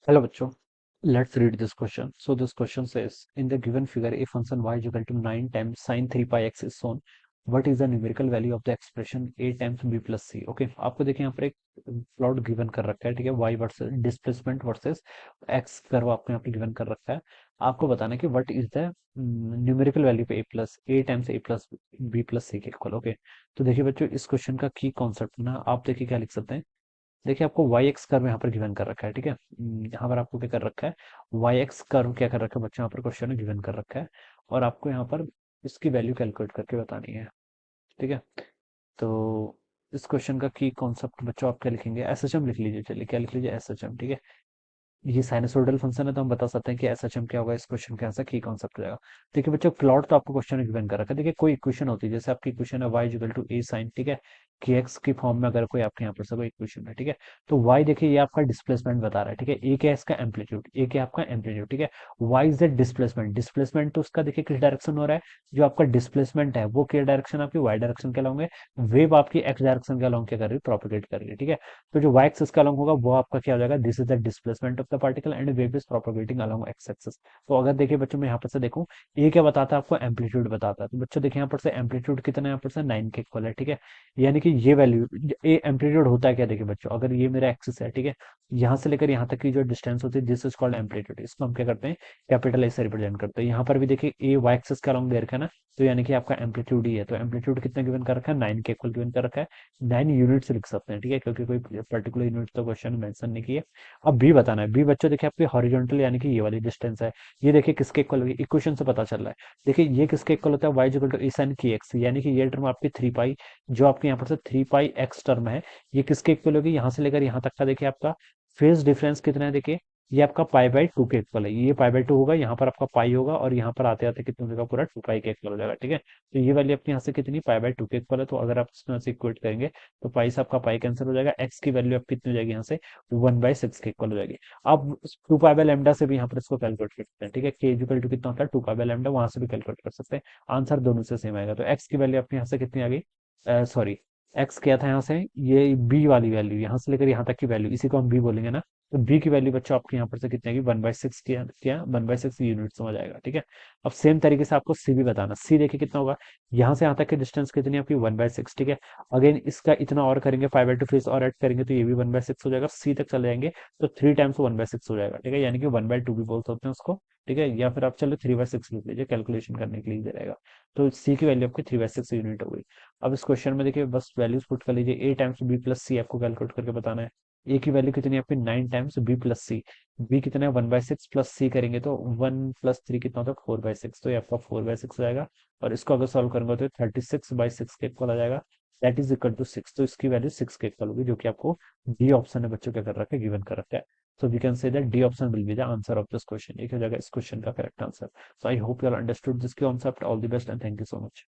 Hello बच्चों, let's read this question. So this question says, in the given figure, a function y is equal to 9 times sine 3 pi x is shown. What is the numerical value of the expression a times b plus c? Okay, आपको देखिए यहाँ पर एक plot given कर रखा है, ठीक है, y versus displacement versus x curve आपको यहाँ पे गिवन कर रखा है। आपको बताना है कि what is the numerical value पे a times a plus b plus c के इक्वल। ओके, तो देखिए बच्चों, इस क्वेश्चन का की कॉन्सेप्ट ना आप देखिए क्या लिख सकते हैं। देखिए आपको वाई एक्स कर्व यहाँ पर गिवन कर रखा है, ठीक है। यहाँ पर आपको क्या कर रखा है, वाई एक्स कर्व क्या कर रखा है बच्चों, यहाँ पर क्वेश्चन में गिवन कर रखा है और आपको यहाँ पर इसकी वैल्यू कैलकुलेट करके बतानी है, ठीक है। तो इस क्वेश्चन का की कॉन्सेप्ट बच्चों आप क्या लिखेंगे, एसएचएम लिख लीजिए। चलिए क्या लिख लीजिए, एसएचएम, ठीक है। ये साइनसोइडल फंक्शन है तो हम बता सकते हैं कि एसएचएम क्या होगा, इस क्वेश्चन के आंसर की कॉन्सेप्ट रहेगा। देखिए बच्चों, प्लॉट तो आपको क्वेश्चन में गिवन कर रखा है। देखिए कोई इक्वेशन होती है, जैसे आपकी इक्वेशन है y equal to a sin, ठीक है, कि x की फॉर्म में अगर कोई आपके यहाँ पर सब इक्वेशन है, ठीक है। तो y देखिए ये आपका डिस्प्लेसमेंट बता रहा है, ठीक है। a क्या है इसका एम्पलीट्यूड, a क्या है आपका एम्पलीट्यूड, ठीक है। y is the displacement, displacement तो उसका देखिए किस डायरेक्शन हो रहा है, जो आपका डिस्प्लेसमेंट है वो क्या डायरेक्शन आपकी y डायरेक्शन के अलॉन्ग है, वेव आपकी x डायरेक्शन के अलॉन्ग क्या कर रही है, प्रोपेगेट कर रही है, ठीक है। तो जो y एक्सिस का अलॉन्ग होगा वो आपका क्या हो जाएगा, this is the displacement of the particle and wave is propagating along x axis. तो अगर देखिए बच्चों मैं यहाँ पर से देखूं, ये क्या बताता है आपको, एम्पलीट्यूड बताता है। तो बच्चों देखिए यहाँ पर से एम्पलीट्यूड कितना है, यहाँ पर से 9 के इक्वल है, ठीक है। यानी कि ये वैल्यू, ये एम्पलीट्यूड होता है क्या, देखिए बच्चों, अगर ये मेरा एक्सिस है, ठीक है, यहाँ से लेकर यहाँ तक की जो डिस्टेंस होती है दिस इज कॉल्ड एम्पलीट्यूड। इसको हम क्या करते हैं, कैपिटल ए से रिप्रेजेंट करते हैं। यहाँ पर भी देखिए ए वाई एक्सिस का अलॉन्ग दे रखा है ना, तो यानी कि आपका एम्पलीट्यूड ही है। तो एम्पलीट्यूड कितना गिवन कर रखा है, 9 के इक्वल गिवन कर रखा है। 9 यूनिट्स लिख सकते हैं, ठीक है, क्योंकि कोई पर्टिकुलर यूनिट तो क्वेश्चन में मेंशन नहीं किया। अब बी बताना है। बी बच्चों देखिए आपकी हॉरिजॉन्टल यानी कि ये वाली डिस्टेंस है, ये देखिए किसके इक्वल होगी, इक्वेशन से पता चल रहा है। देखिए ये किसके इक्वल होता है, y equal to A sine की एक्स, यानी कि ये टर्म आपकी 3 पाई, जो आपके यहाँ पर से 3 पाई एक्स टर्म है, ये किसके इक्वल होगी, यहाँ से लेकर यहाँ तक का देखिए आपका फेज डिफरेंस कितना है, देखिए ये आपका पाई बाई टू के इक्वल है। ये पाई बाई टू होगा, यहाँ पर आपका पाई होगा और यहाँ पर आते आते कितना हो जाएगा, पूरा 2 पाई के इक्वल हो जाएगा, ठीक है। तो ये वैल्यू अपने यहाँ से कितनी, पाई बाई टू के इक्वल है। तो अगर आप इसमें से इक्वेट करेंगे तो पाई से आपका पाई कैंसिल हो जाएगा, एक्स की वैल्यू आप कितनी हो जाएगी यहाँ से, 1/6 के इक्वल हो जाएगी। अब 2 पाई बाई लैम्डा से भी यहाँ पर इसको कैलकुलेट कर सकते हैं, ठीक है। के इक्वल टू कितना होता है, 2 पाई बाई लैम्डा, वहां से भी कैलकुलेट कर सकते हैं। आंसर दोनों से सेम आएगा। तो एक्स की वैल्यू आपके यहाँ से कितनी आ गई, सॉरी, एक्स क्या था यहाँ से, ये बी वाली वैल्यू, यहाँ से लेकर यहाँ तक की वैल्यू, इसी को हम बी बोलेंगे ना। तो बी की वैल्यू बच्चों आपके यहाँ पर से कितनी आएगी, 1/6 क्या 1/6 यूनिट समझ आएगा, ठीक है। अब सेम तरीके से आपको सी भी बताना। सी देखिए कितना होगा, यहाँ से यहाँ तक की डिस्टेंस कितनी है आपकी, 1/6, ठीक है। अगेन इसका इतना और करेंगे, 5/2 फिर और ऐड करेंगे तो ये भी 1/6 हो जाएगा। सी तक चले जाएंगे तो 3 टाइम्स 1/6 हो जाएगा, ठीक है, यानी कि 1/2 भी बोल सकते हैं उसको, ठीक है। या फिर आप चलो 3/6 लिख लीजिए, कैलकुलेशन करने के लिए इजी रहेगा। तो सी की वैल्यू आपकी 3/6 यूनिट हो गई। अब इस क्वेश्चन में देखिए बस वैल्यूज पुट कर लीजिए, ए टाइम्स बी प्लस सी आपको कैलकुलेट करके बताना है। ए की वैल्यू कितनी है आपकी, 9 टाइम्स बी प्लस सी, बी कितना है 1/6 प्लस सी करेंगे तो 1 + 3 कितना होता है, 4/6, तो ये आपका 4/6 हो जाएगा। और इसको अगर सॉल्व करेंगे तो 36/6 के इक्वल आ जाएगा, दैट इज इक्वल टू 6। तो इसकी वैल्यू 6 के इक्वल होगी, जो कि आपको डी ऑप्शन में बच्चों क्या कर रखा है, गिवन कर रखा है। So we can say that D option will be the answer of this question. एक हो जाएगा इस क्वेश्चन का correct answer. So I hope you all understood this concept. All the best and thank you so much.